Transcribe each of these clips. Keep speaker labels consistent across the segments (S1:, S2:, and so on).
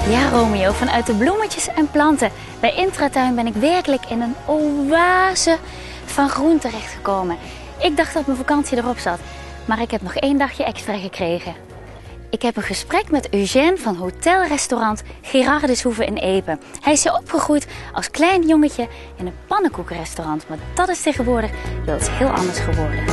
S1: Ja, Romeo, vanuit de bloemetjes en planten bij Intratuin ben ik werkelijk in een oase van groen terechtgekomen. Ik dacht dat mijn vakantie erop zat, maar ik heb nog 1 dagje extra gekregen. Ik heb een gesprek met Eugène van hotelrestaurant Gerardeshoeve in Epe. Hij is hier opgegroeid als klein jongetje in een pannenkoekenrestaurant, maar dat is tegenwoordig wel iets heel anders geworden.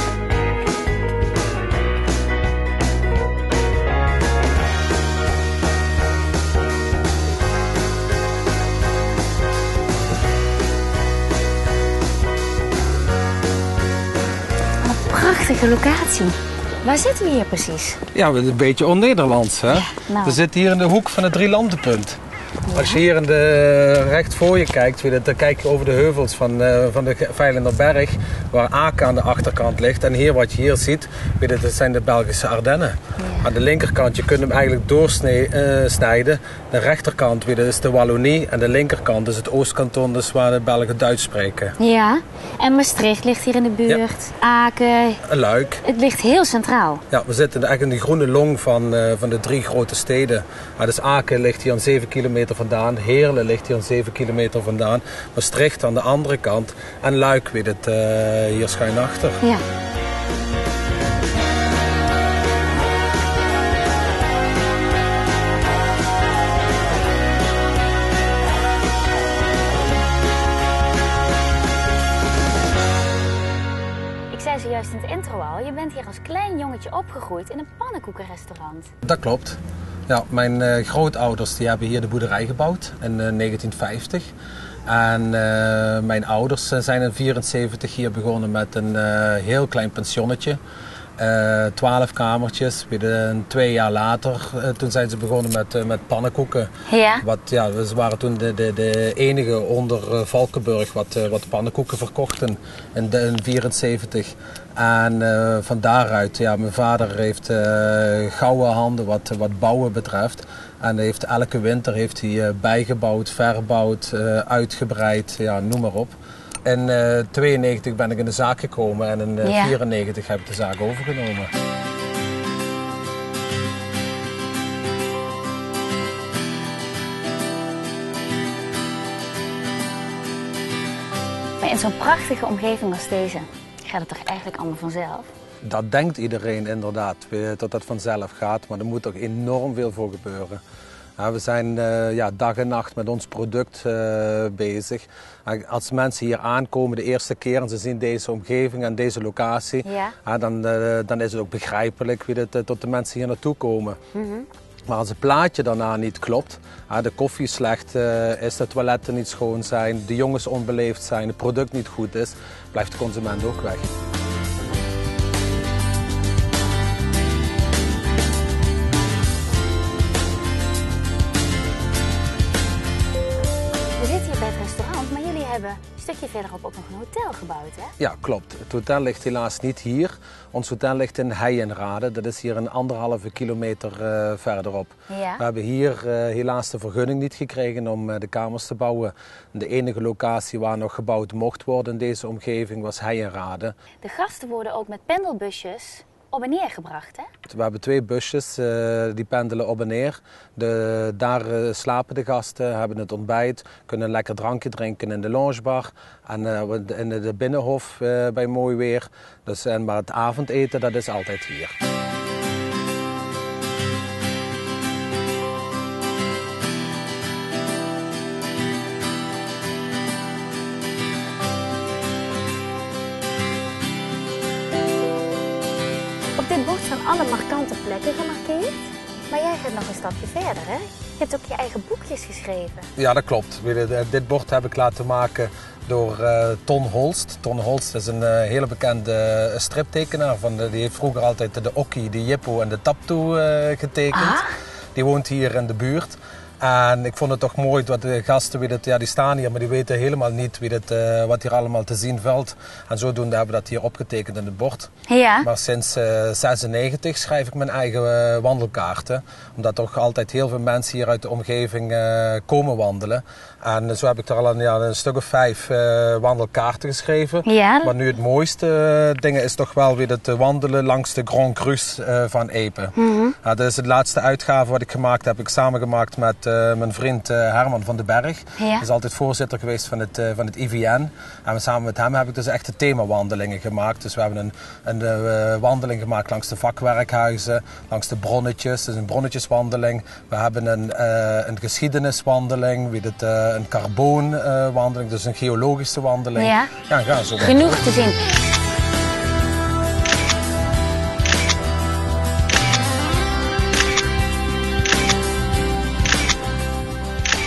S1: Prachtige locatie. Waar zitten we hier precies?
S2: Ja, een beetje on-Nederlands. Hè?
S1: Ja, nou.
S2: We zitten hier in de hoek van het Drielandenpunt. Ja. Als je hier recht voor je kijkt, dan kijk je over de heuvels van de Veilenderberg, waar Aken aan de achterkant ligt. En hier, wat je hier ziet, dat zijn de Belgische Ardennen. Ja. Aan de linkerkant, je kunt hem eigenlijk doorsnijden. De rechterkant is de Wallonie en de linkerkant is het Oostkanton, dus waar de Belgen Duits spreken.
S1: Ja, en Maastricht ligt hier in de buurt, ja. Aken.
S2: Luik.
S1: Het ligt heel centraal.
S2: Ja, we zitten eigenlijk in die groene long van de 3 grote steden. Dus Aken ligt hier aan 7 kilometer vandaan, Heerlen ligt hier aan 7 kilometer vandaan, Maastricht aan de andere kant en Luik hier schuin achter.
S1: Ja. Ik zei zojuist in het intro al, je bent hier als klein jongetje opgegroeid in een pannenkoekenrestaurant.
S2: Dat klopt. Ja, mijn grootouders die hebben hier de boerderij gebouwd in 1950. En mijn ouders zijn in 1974 hier begonnen met een heel klein pensionnetje. 12 kamertjes. 2 jaar later, toen zijn ze begonnen met pannenkoeken.
S1: Ja.
S2: Ze waren toen de enige onder Valkenburg wat pannenkoeken verkochten in 1974. En van daaruit, mijn vader heeft gouden handen wat bouwen betreft. En heeft elke winter heeft hij bijgebouwd, verbouwd, uitgebreid, noem maar op. In 1992 ben ik in de zaak gekomen en in 1994 heb ik de zaak overgenomen.
S1: Maar in zo'n prachtige omgeving als deze gaat het toch eigenlijk allemaal vanzelf?
S2: Dat denkt iedereen inderdaad, dat dat vanzelf gaat, maar er moet toch enorm veel voor gebeuren. We zijn dag en nacht met ons product bezig. Als mensen hier aankomen de eerste keer en ze zien deze omgeving en deze locatie, dan is het ook begrijpelijk tot de mensen hier naartoe komen. Mm-hmm. Maar als het plaatje daarna niet klopt, de koffie slecht is, de toiletten niet schoon zijn, de jongens onbeleefd zijn, het product niet goed is, blijft de consument ook weg.
S1: Een stukje verderop ook nog een hotel gebouwd, hè?
S2: Ja, klopt. Het hotel ligt helaas niet hier. Ons hotel ligt in Heijenrade. Dat is hier een 1,5 kilometer verderop. Ja. We hebben hier helaas de vergunning niet gekregen om de kamers te bouwen. De enige locatie waar nog gebouwd mocht worden in deze omgeving was Heijenrade.
S1: De gasten worden ook met pendelbusjes op en neer gebracht, hè?
S2: We hebben 2 busjes die pendelen op en neer. Daar slapen de gasten, hebben het ontbijt, kunnen een lekker drankje drinken in de loungebar en in de binnenhof bij mooi weer. Maar het avondeten, dat is altijd hier.
S1: Op dit bord staan alle markante plekken gemarkeerd. Maar jij gaat nog een stapje verder, hè? Je hebt ook je eigen boekjes geschreven.
S2: Ja, dat klopt. Dit bord heb ik laten maken door Ton Holst. Ton Holst is een hele bekende striptekenaar. Die heeft vroeger altijd de Okkie, de Jippo en de Taptoe getekend. Ah. Die woont hier in de buurt. En ik vond het toch mooi dat de gasten, die staan hier, maar die weten helemaal niet wat hier allemaal te zien valt. En zodoende hebben we dat hier opgetekend in het bord.
S1: Ja.
S2: Maar sinds 1996 schrijf ik mijn eigen wandelkaarten. Omdat toch altijd heel veel mensen hier uit de omgeving komen wandelen. En zo heb ik er al een stuk of 5 wandelkaarten geschreven.
S1: Ja.
S2: Maar nu het mooiste ding is toch wel weer het wandelen langs de Grand Cru's van Epe. Dat is de laatste uitgave wat ik gemaakt heb. Ik samengemaakt met mijn vriend Herman van den Berg.
S1: Ja.
S2: Hij is altijd voorzitter geweest van het IVN. En samen met hem heb ik dus echt de themawandelingen gemaakt. Dus we hebben een wandeling gemaakt langs de vakwerkhuizen, langs de bronnetjes, dus een bronnetjeswandeling. We hebben een geschiedeniswandeling, een carboonwandeling, dus een geologische wandeling.
S1: Ja.
S2: Ja, zo.
S1: Genoeg te zien.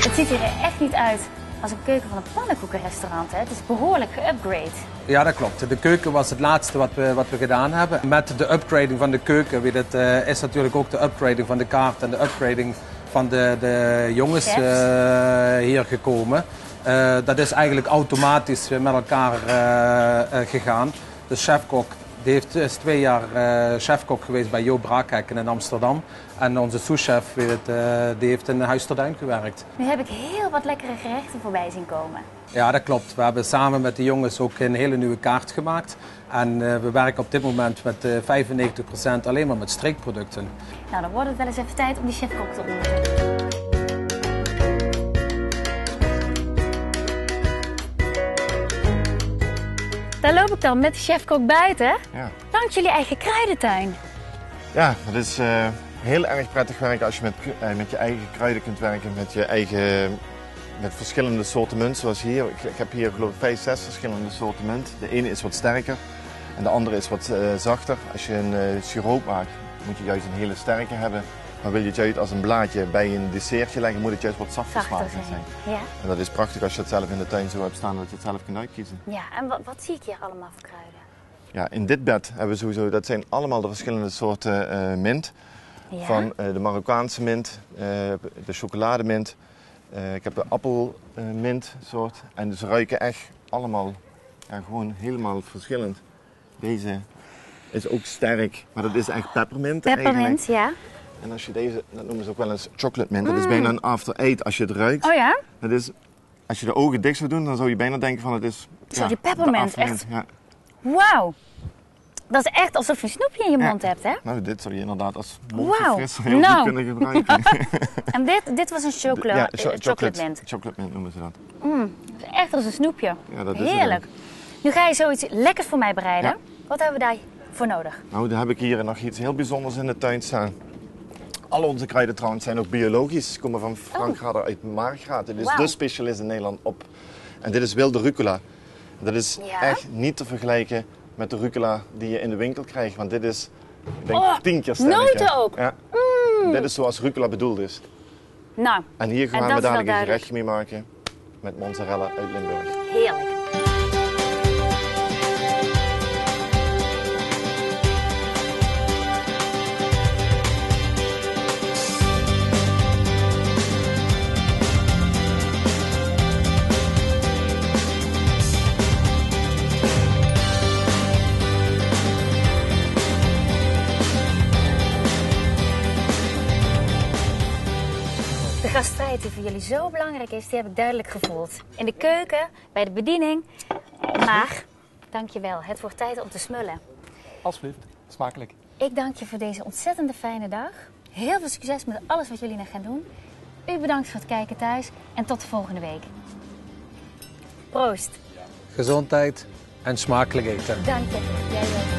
S1: Het ziet hier echt niet uit als een keuken van een pannenkoekenrestaurant. Hè? Het is behoorlijk geupgrade.
S2: Ja, dat klopt. De keuken was het laatste wat we gedaan hebben. Met de upgrading van de keuken is natuurlijk ook de upgrading van de kaart en de upgrading van de jongens hier gekomen. Dat is eigenlijk automatisch met elkaar gegaan. De chefkok is 2 jaar chefkok geweest bij Jo Braakhekken in Amsterdam. En onze souschef die heeft in Huis ter Duin gewerkt.
S1: Nu heb ik heel wat lekkere gerechten voorbij zien komen.
S2: Ja, dat klopt. We hebben samen met de jongens ook een hele nieuwe kaart gemaakt. En we werken op dit moment met 95% alleen maar met streekproducten.
S1: Nou, dan wordt het wel eens even tijd om die chefkok te ontmoeten. Daar loop ik dan met de chefkok buiten,
S3: Ja.
S1: langs jullie eigen kruidentuin.
S3: Ja, het is heel erg prettig werken als je met je eigen kruiden kunt werken, met verschillende soorten munt, zoals hier. Ik heb hier geloof ik 5, 6 verschillende soorten munt. De ene is wat sterker en de andere is wat zachter. Als je een siroop maakt, moet je juist een hele sterke hebben. Maar wil je het juist als een blaadje bij een dessertje leggen, moet het juist wat zachter smakelijk zijn.
S1: Ja.
S3: En dat is prachtig als je het zelf in de tuin zo hebt staan, dat je het zelf kunt uitkiezen.
S1: Ja, en wat zie ik hier allemaal voor kruiden?
S3: Ja, in dit bed hebben we sowieso, dat zijn allemaal de verschillende soorten mint.
S1: Ja.
S3: Van de Marokkaanse mint, de chocolademint. Ik heb de appelmint soort. En ze ruiken echt allemaal gewoon helemaal verschillend. Deze is ook sterk, maar dat is echt peppermint.
S1: Peppermint, ja.
S3: En als je deze, dat noemen ze ook wel eens chocolate mint. Dat is bijna een after eight als je het ruikt.
S1: Oh ja?
S3: Dat is, als je de ogen dicht zou doen, dan zou je bijna denken van het is...
S1: Zo, die peppermint, echt.
S3: Ja.
S1: Wauw. Dat is echt alsof je een snoepje in je mond hebt, hè?
S3: Nou, dit zou je inderdaad als
S1: Wauw.
S3: mondverfrisser heel goed kunnen gebruiken.
S1: En dit was een chocolate mint.
S3: Chocolate mint noemen ze dat.
S1: Echt als een snoepje.
S3: Ja, dat is
S1: Heerlijk. Nu ga je zoiets lekkers voor mij bereiden.
S3: Ja.
S1: Wat hebben we daarvoor nodig?
S3: Nou, dan heb ik hier nog iets heel bijzonders in de tuin staan. Al onze kruiden trouwens zijn ook biologisch. Ze komen van Frank Rader uit Margraat. Dit is
S1: Wauw.
S3: de specialist in Nederland op. En dit is wilde rucola. Dat is echt niet te vergelijken met de rucola die je in de winkel krijgt. Want dit is, ik denk, 10 keer sterker.
S1: noten ook.
S3: Ja. Dit is zoals rucola bedoeld is.
S1: Nou,
S3: En hier gaan
S1: dat
S3: we
S1: is wel
S3: dadelijk een
S1: duidelijk.
S3: gerechtje mee maken met mozzarella uit Limburg.
S1: heerlijk. De gastvrijheid die voor jullie zo belangrijk is, die heb ik duidelijk gevoeld. In de keuken, bij de bediening. Maar, dankjewel, het wordt tijd om te smullen.
S4: Alsjeblieft, smakelijk.
S1: Ik dank je voor deze ontzettende fijne dag. Heel veel succes met alles wat jullie nog gaan doen. U bedankt voor het kijken thuis en tot de volgende week. Proost.
S2: Gezondheid en smakelijk eten.
S1: Dank je. Jij ook.